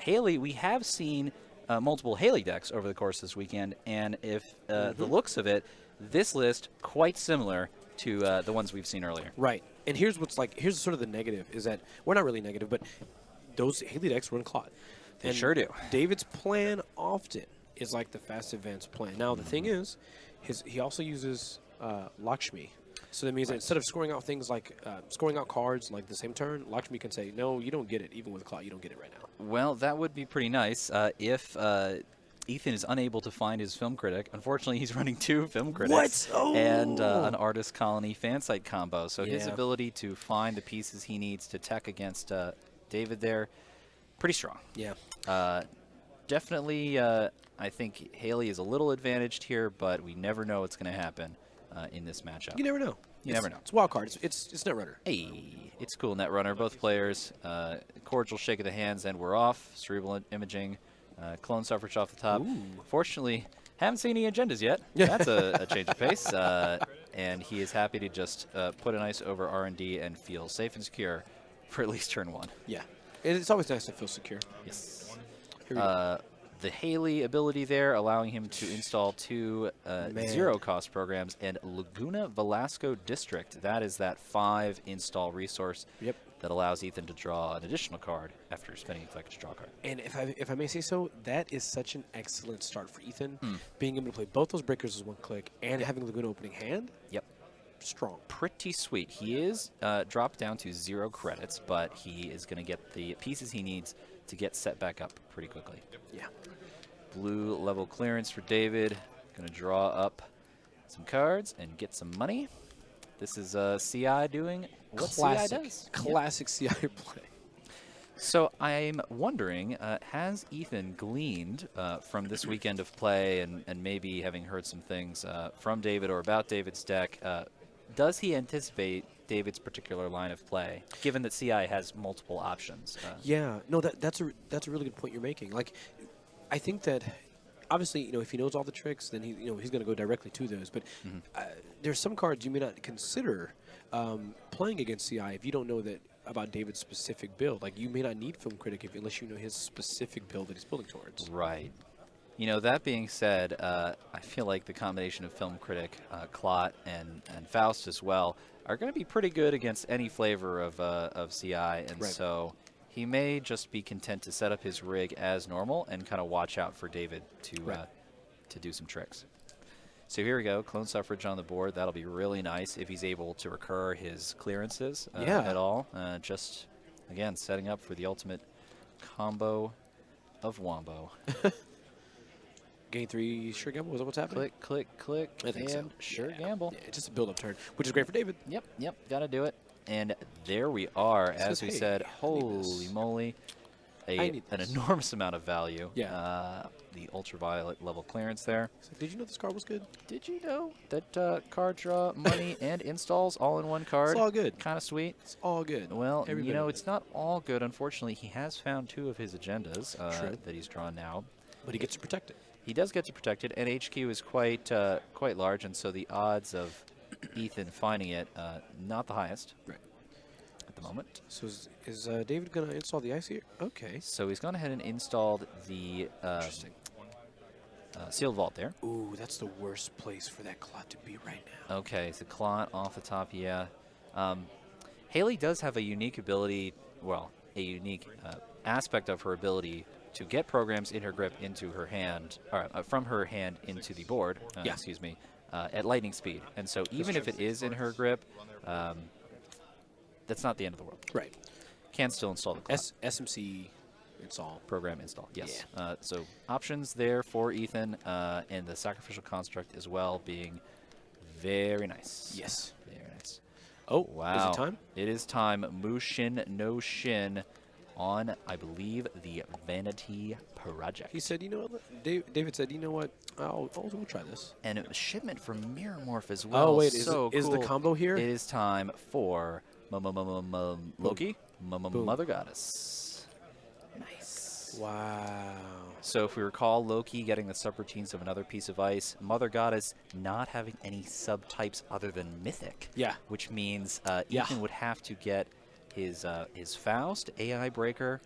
Hayley, we have seen multiple Hayley decks over the course of this weekend, and if the looks of it, this list quite similar to the ones we've seen earlier. Right. And here's sort of the negative is that, well, not really negative, but those Hayley decks run Clot. They sure do. David's plan often is like the fast advance plan. Now, the thing is, he also uses Lakshmi. So that means that instead of scoring out things like scoring out cards like the same turn, Lakshmi can say, no, you don't get it. Even with Clot, you don't get it right now. Well, that would be pretty nice if Ethan is unable to find his film critic. Unfortunately, he's running 2 film critics and an artist colony fan site combo. So his ability to find the pieces he needs to tech against David there, pretty strong. Yeah. Definitely, I think Hayley is a little advantaged here, but we never know what's going to happen in this matchup. You never know. You never know. It's wild card. It's Netrunner. Hey, it's cool, Netrunner. Both players, cordial shake of the hands, and we're off. Cerebral Imaging, clone suffrage off the top. Ooh. Fortunately, haven't seen any agendas yet. That's a change of pace. And he is happy to just put an ice over R&D and feel safe and secure for at least turn 1. Yeah. And it's always nice to feel secure. Yes. Here we go. The Hayley ability there, allowing him to install 2 zero-cost programs, and Laguna Velasco District. That is that 5 install resource that allows Ethan to draw an additional card after spending a click to draw a card. And if I may say so, that is such an excellent start for Ethan. Being able to play both those breakers as 1 click and having Laguna opening hand. Yep. Strong. Pretty sweet. He is dropped down to 0 credits, but he is going to get the pieces he needs to get set back up pretty quickly. Yeah. Blue level clearance for David. Going to draw up some cards and get some money. This is CI doing what CI does. Classic CI play. So I'm wondering, has Ethan gleaned from this weekend of play and maybe having heard some things from David or about David's deck, does he anticipate David's particular line of play, given that CI has multiple options? Yeah, no, that's a really good point you're making. Like, I think that obviously, if he knows all the tricks, then he's going to go directly to those. But there's some cards you may not consider playing against CI if you don't know that about David's specific build. Like, you may not need Film Critic unless you know his specific build that he's building towards. Right. That being said, I feel like the combination of Film Critic, Clot, and Faust as well are going to be pretty good against any flavor of CI, and so he may just be content to set up his rig as normal and kind of watch out for David to do some tricks. So here we go, Clone Suffrage on the board. That'll be really nice if he's able to recur his clearances at all. Just, again, setting up for the ultimate combo of Wombo. Gain 3, sure gamble. Is that what's happening? Click, click, click, I think and so. sure gamble. Yeah, just a build-up turn, which is great for David. Yep, got to do it. And there we are. As we said, holy moly, an enormous amount of value. Yeah. The ultraviolet level clearance there. So did you know this card was good? Did you know that card draw, money, and installs all in one card? It's all good. Kind of sweet. It's all good. Well, it's not all good. Unfortunately, he has found 2 of his agendas that he's drawn now. But he gets to protect it. He does get to protect it, and HQ is quite large, and so the odds of Ethan finding it not the highest at the moment. So is David going to install the ice here? Okay. So he's gone ahead and installed the sealed vault there. Ooh, that's the worst place for that Clot to be right now. Okay, so Clot off the top, yeah. Hayley does have a unique ability, well, a unique aspect of her ability to get programs in her grip into her hand, or from her hand into the board, excuse me, at lightning speed. And so even if it is in her grip, that's not the end of the world. Right. Can still install the Clot. SMC install. Program install, yes. Yeah. So options there for Ethan, and the sacrificial construct as well being very nice. Yes. Very nice. Oh, wow. Is it time? It is time. Mushin no Shin on, I believe, the Vanity Project. He said, David said, we'll try this. And a shipment from Mirror Morph as well. Oh, wait, is the combo here? It is time for Loki, Mother Goddess. Nice. Wow. So if we recall, Loki getting the subroutines of another piece of ice, Mother Goddess not having any subtypes other than Mythic. Yeah. Which means Ethan would have to get his Faust, AI Breaker,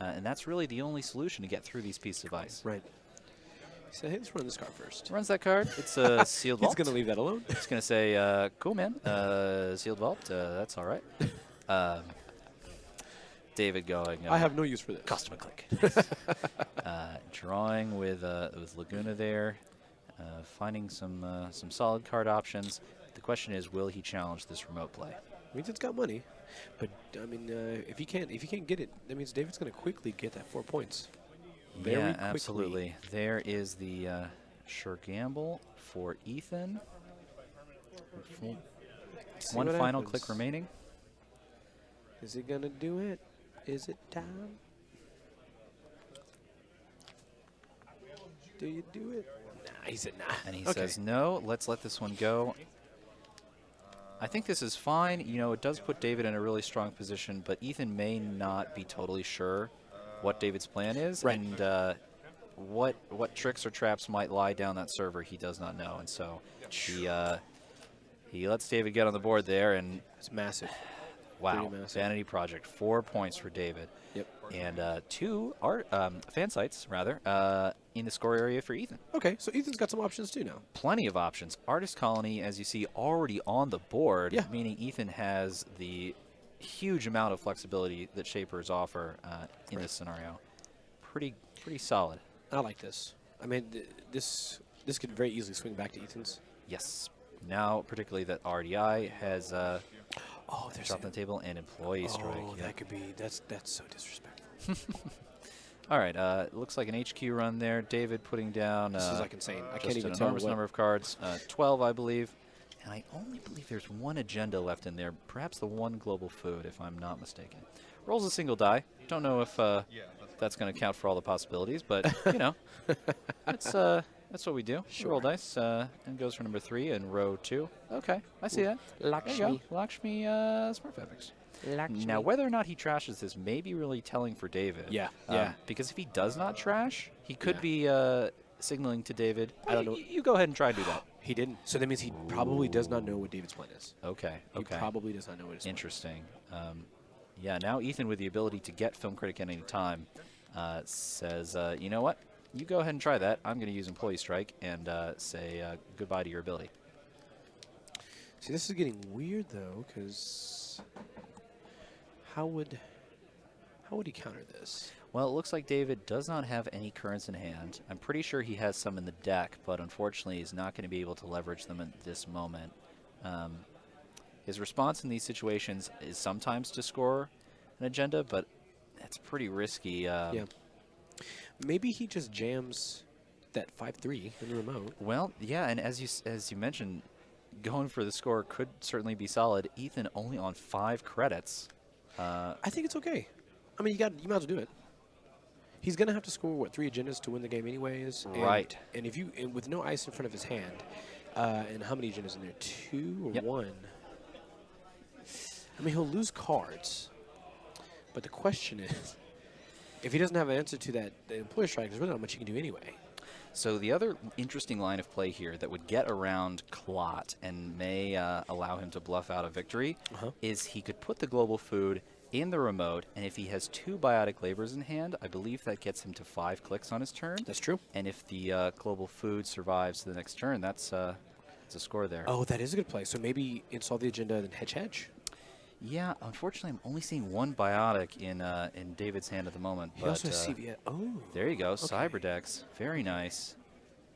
and that's really the only solution to get through these pieces of ice. Right. So hey, let's run this card first. Runs that card. It's a sealed vault. He's going to leave that alone. It's going to say, cool, man. Sealed vault. That's all right. David going. I have no use for this. Custom click. Drawing with Laguna there. Finding some solid card options. The question is, will he challenge this remote play? Means it's got money, but I mean, if he can't get it, that means David's going to quickly get that 4 points. Very yeah, quickly. absolutely. There is the sure gamble for Ethan. One final click remaining. Is he going to do it? Is it time? Do you do it? Nah, he said nah. And he says no. Let's let this one go. I think this is fine. You know, it does put David in a really strong position, but Ethan may not be totally sure what David's plan is, right. And what tricks or traps might lie down that server. He does not know, and so he lets David get on the board there, and it's massive. Wow, Vanity Project, 4 points for David. Yep. And 2 fan sites, rather, in the score area for Ethan. Okay, so Ethan's got some options too now. Plenty of options. Artist Colony, as you see, already on the board, yeah. Meaning Ethan has the huge amount of flexibility that Shapers offer in this scenario. Pretty solid. I like this. I mean, this could very easily swing back to Ethan's. Yes. Now, particularly that RDI has there's dropped on the table and employee strike. Oh, that could be. That's so disrespectful. All right. Looks like an HQ run there. David putting down. This is like insane. I can't even an tell enormous number of cards. 12, I believe. And I only believe there's one agenda left in there. Perhaps the one global food, if I'm not mistaken. Rolls a single die. Don't know if that's going to count for all the possibilities, but you know, that's what we do. Sure. Roll dice and goes for number 3 in row 2. Okay, I see that. Lakshmi. There you go. Lakshmi Smart Fabrics. Lakshmi. Now, whether or not he trashes this may be really telling for David. Yeah. Because if he does not trash, he could be signaling to David, I don't know. You go ahead and try and do that. He didn't. So that means he probably does not know what David's plan is. Okay. He probably does not know what his Interesting. Yeah, now Ethan, with the ability to get Film Critic at any time, says, you know what? You go ahead and try that. I'm going to use Employee Strike and say goodbye to your ability. See, this is getting weird, though, because how would he counter this? Well, it looks like David does not have any currents in hand. I'm pretty sure he has some in the deck, but unfortunately he's not going to be able to leverage them at this moment. His response in these situations is sometimes to score an agenda, but that's pretty risky. Yeah. Maybe he just jams that 5-3 in the remote. Well, yeah, and as you mentioned, going for the score could certainly be solid. Ethan only on 5 credits. I think it's okay. I mean, you might as well do it. He's gonna have to score what 3 agendas to win the game, anyways. Right. And with no ice in front of his hand, and how many agendas in there? 2 or 1? I mean, he'll lose cards. But the question is, if he doesn't have an answer to the employer strike, there's really not much he can do anyway. So the other interesting line of play here that would get around Clot and may allow him to bluff out a victory is he could put the global food in the remote, and if he has 2 biotic labors in hand, I believe that gets him to 5 clicks on his turn. That's true. And if the global food survives the next turn, that's a score there. Oh, that is a good play. So maybe install the agenda and hedge. Yeah, unfortunately, I'm only seeing 1 biotic in David's hand at the moment. He also has CVS. Oh. There you go. Okay. Cyberdex. Very nice.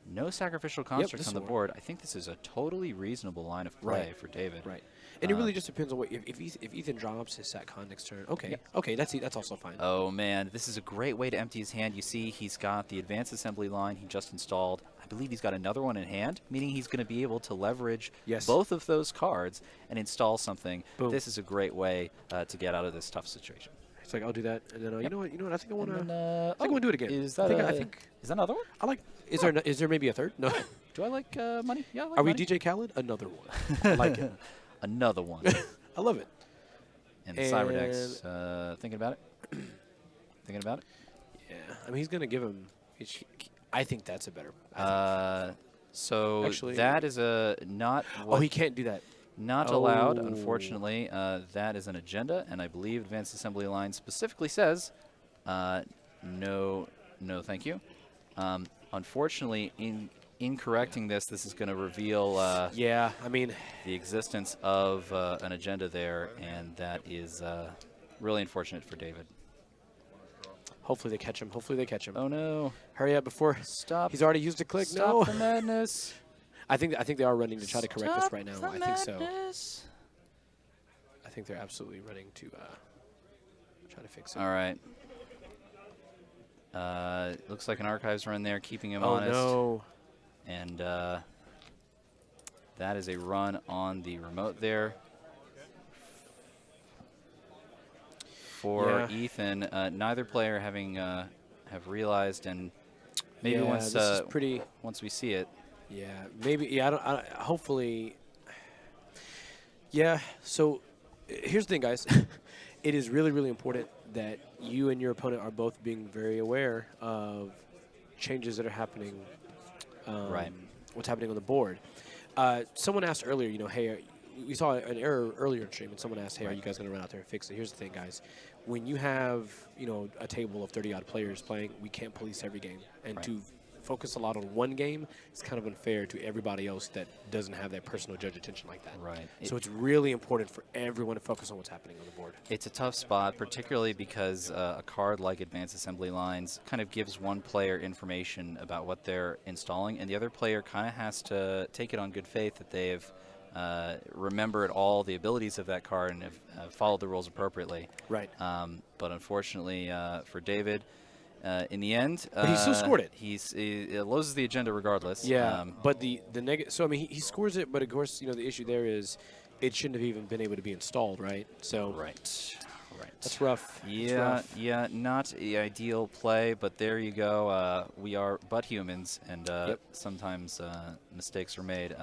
No sacrificial constructs on the board. I think this is a totally reasonable line of play for David. Right. And it really just depends on what if Ethan drops his SatCon next turn. Okay. Yep. Okay, that's also fine. Oh man, this is a great way to empty his hand. You see, he's got the advanced assembly line he just installed. I believe he's got another one in hand, meaning he's going to be able to leverage both of those cards and install something. Boom. This is a great way to get out of this tough situation. It's like, I'll do that, and then you know what? I think I want to. I think I oh, want to do it again. Is that I think is that another one? I like. Is there maybe a third? No. Do I like money? Yeah. I like Are money. we DJ Khaled? Another one. I like it. Another one. I love it. And Cyberdex, thinking about it? Thinking about it? Yeah. I mean, he's going to give him... I think that's a better... So actually, that is a not... Oh, he can't do that. Not allowed, unfortunately. That is an agenda, and I believe Advanced Assembly Line specifically says No, thank you. Unfortunately, in correcting this is going to reveal yeah, I mean, the existence of an agenda there, and that is really unfortunate for David. hopefully they catch him. Hopefully they catch him. Oh no! Hurry up before Stop! he's already used a click. Stop No. the madness! I think they are running to try to correct this right now. The I think so. madness. I think they're absolutely running to try to fix it. All right. Looks like an archives run there, keeping him Oh honest. no! And that is a run on the remote there. For Ethan, neither player having have realized, and maybe once this is pretty. once we see it. Yeah, maybe. Yeah, I hopefully. Yeah. So, here's the thing, guys. It is really, really important that you and your opponent are both being very aware of changes that are happening. Right. What's happening on the board? Someone asked earlier. Hey, we saw an error earlier in stream, and someone asked, "Hey, are you guys going to run out there and fix it?" Here's the thing, guys. When you have a table of 30-odd players playing, we can't police every game, and to focus a lot on one game, it's kind of unfair to everybody else that doesn't have that personal judge attention like that. Right. So it's really important for everyone to focus on what's happening on the board. It's a tough spot, particularly because a card like Advanced Assembly Lines kind of gives one player information about what they're installing, and the other player kind of has to take it on good faith that they've remembered all the abilities of that card and have followed the rules appropriately. Right. But unfortunately for David, in the end, but he still scored it. He loses the agenda regardless. Yeah, but the negative. So I mean, he scores it, but of course, the issue there is it shouldn't have even been able to be installed, right? So right. That's rough. Yeah, not the ideal play, but there you go. We are but humans, and sometimes mistakes are made.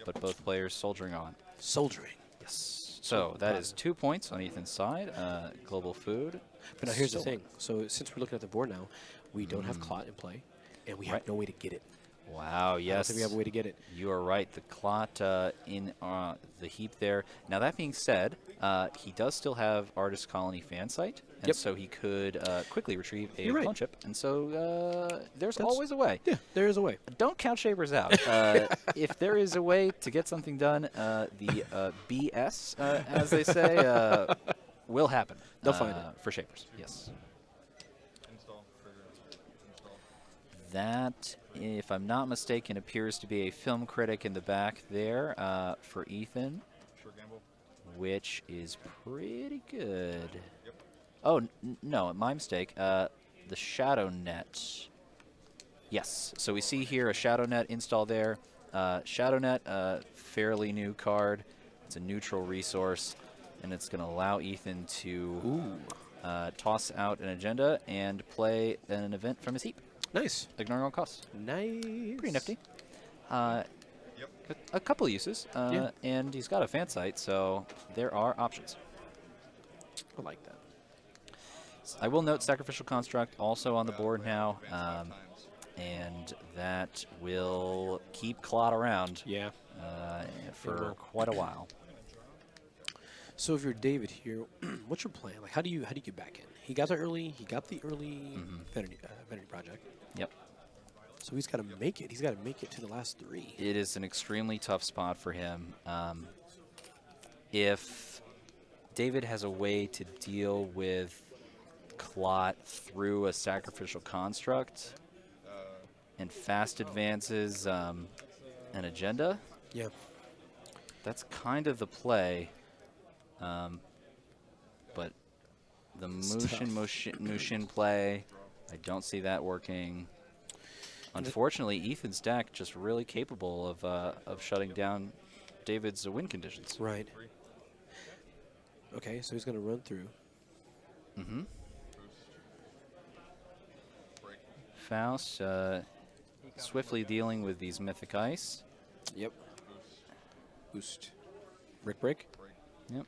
But both players soldiering on. Soldiering. Yes. So that is 2 points on Ethan's side. Global food. But now here's the thing. So since we're looking at the board now, we don't have Clot in play, and we have no way to get it. Wow, yes. I don't think we have a way to get it. You are right. The Clot in the heap there. Now, that being said, he does still have Artist Colony fan site, and so he could quickly retrieve a clone chip. And so there's always a way. Yeah, there is a way. Don't count Shapers out. If there is a way to get something done, the BS, as they say, will happen. They'll find it. For Shapers, yes. That, if I'm not mistaken, appears to be a film critic in the back there for Ethan, which is pretty good. Oh, no, my mistake. The Shadow Net. Yes, so we see here a Shadow Net install there. Shadow Net, fairly new card. It's a neutral resource, and it's going to allow Ethan to toss out an agenda and play an event from his heap. Nice. Ignoring all costs. Nice. Pretty nifty. A couple of uses, and he's got a fan site, so there are options. I like that. I will note Sacrificial Construct also on the board now, and that will keep Clot around for quite a while. So if you're David here, what's your plan? Like, how do you get back in? He got the early Vanity Project. Yep. So he's got to make it. He's got to make it to the last 3. It is an extremely tough spot for him. If David has a way to deal with Clot through a Sacrificial Construct and fast advances an agenda, that's kind of the play. But the Mushin play, I don't see that working. Unfortunately, Ethan's deck just really capable of shutting down David's win conditions. Right. Okay, so he's going to run through. Faust swiftly dealing with these Mythic Ice. Yep. Boost. Break. Yep.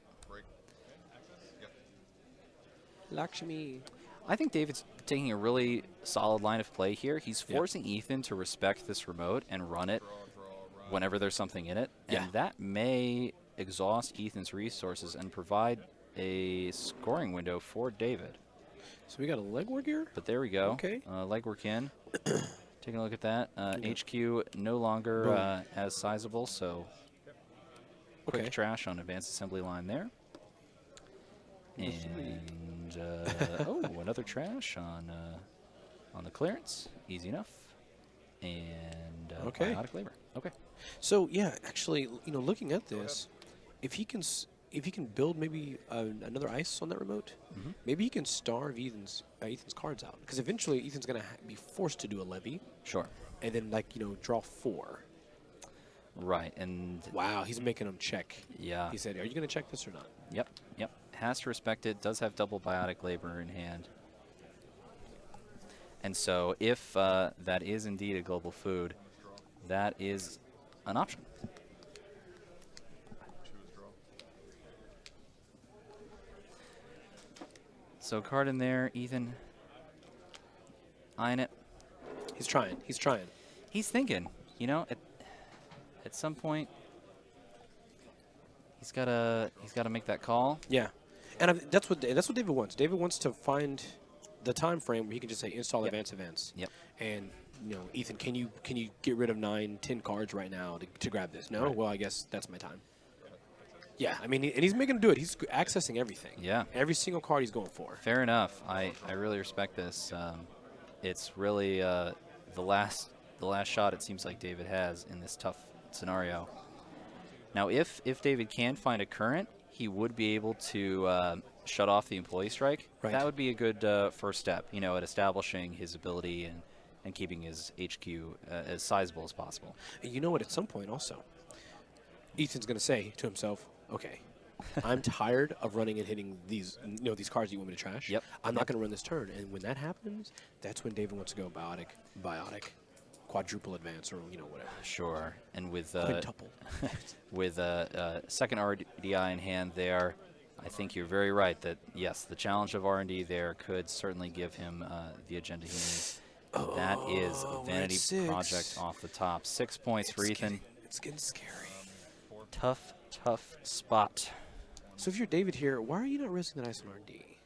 Lakshmi. I think David's taking a really solid line of play here. He's forcing Ethan to respect this remote and run it whenever there's something in it. And that may exhaust Ethan's resources and provide a scoring window for David. So we got a legwork here? But there we go. Okay. Legwork in. Taking a look at that. HQ no longer as sizable, so quick trash on advanced assembly line there. And another trash on the clearance. Easy enough. And biotic labor. Okay. So yeah, actually, looking at this, if he can build maybe another ice on that remote, maybe he can starve Ethan's cards out, because eventually Ethan's gonna be forced to do a levy. Sure. And then draw 4. Right, and wow, he's making him check. Yeah. He said, "Are you gonna check this or not?" Yep. Has to respect it. Does have double biotic labor in hand. And so if that is indeed a global food, that is an option. So card in there, Ethan. Eyeing it. He's trying. He's thinking. At some point, he's gotta make that call. Yeah, and that's what David wants. David wants to find the time frame where he can just say install advanced events. Yep. And Ethan, can you get rid of 9, 10 cards right now to grab this? No. Right. Well, I guess that's my time. Yeah, I mean, and he's making him do it. He's accessing everything. Yeah. Every single card he's going for. Fair enough. I really respect this. It's really the last shot it seems like David has in this tough scenario. Now, if David can find a current, he would be able to shut off the employee strike. Right. That would be a good first step, at establishing his ability and keeping his HQ as sizable as possible. And you know what? At some point, also, Ethan's going to say to himself, "Okay, I'm tired of running and hitting these cards you want me to trash. Yep. I'm not going to run this turn." And when that happens, that's when David wants to go biotic, quadruple advance, or whatever. Sure. And with quintuple. with second RDI in hand there, I think you're very right that yes, the challenge of R&D there could certainly give him the agenda he needs. That is a vanity project off the top. 6 points for Ethan. It's getting scary. Tough spot. So if you're David here, why are you not risking that ice on R&D?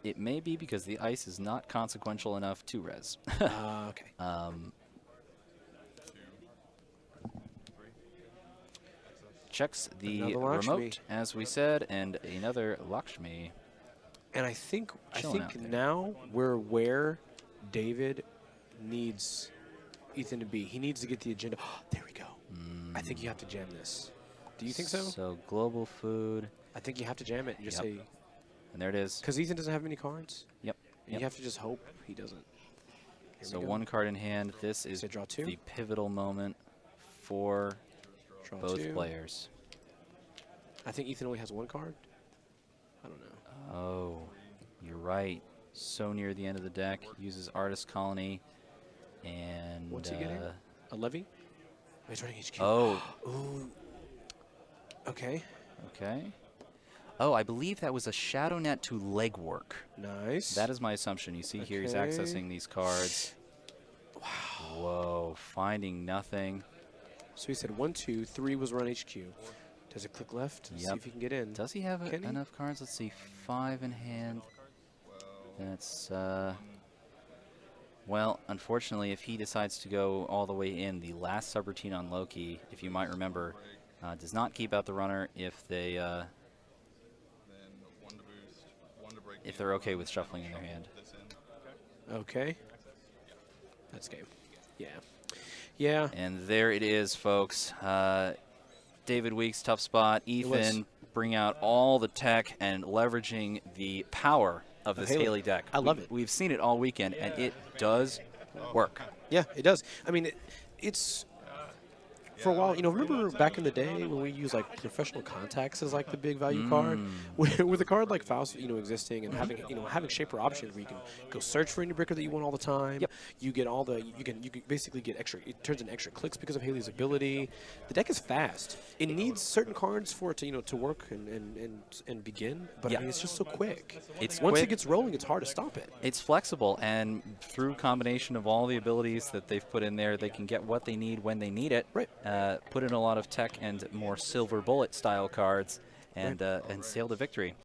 It may be because the ice is not consequential enough to res. Okay. Checks the remote, as we said, and another Lakshmi. And I think now we're where David needs Ethan to be. He needs to get the agenda. There we go. I think you have to jam this. Do you think so? So global food. I think you have to jam it and just say. And there it is. Because Ethan doesn't have many cards. Yep. You have to just hope he doesn't. So one card in hand. This is draw 2. The pivotal moment for both players. I think Ethan only has 1 card. I don't know. Oh, you're right. So near the end of the deck. Uses Artist Colony. And what's he getting? A levy? Oh, he's running HQ. Oh. Ooh. Okay. Oh, I believe that was a Shadow Net to legwork. Nice. That is my assumption. You see here he's accessing these cards. Wow. Whoa, finding nothing. So he said 1, 2, 3 was run HQ. Does it click left? Yep. See if he can get in. Does he have enough cards? Let's see. 5 in hand. That's, well, unfortunately, if he decides to go all the way in, the last subroutine on Loki, if you might remember, does not keep out the runner if they're okay with shuffling in their hand. Okay. That's game. Yeah. Yeah. And there it is, folks. David Weeks, tough spot. Ethan, bring out all the tech and leveraging the power of this Hayley deck. I love it. We've seen it all weekend, and it does work. Yeah, it does. I mean, it's for a while. Remember back in the day when we used like professional contacts as like the big value card, with a card like Faust, existing and having shaper options where you can go search for any bricker that you want all the time. Yep. You get all the you can basically get extra. It turns into extra clicks because of Hayley's ability. The deck is fast. It needs certain cards for it to to work and begin. But I mean, it's just so quick. Once it gets rolling, it's hard to stop it. It's flexible, and through combination of all the abilities that they've put in there, they can get what they need when they need it. Right. Put in a lot of tech and more silver bullet style cards, and sail to victory.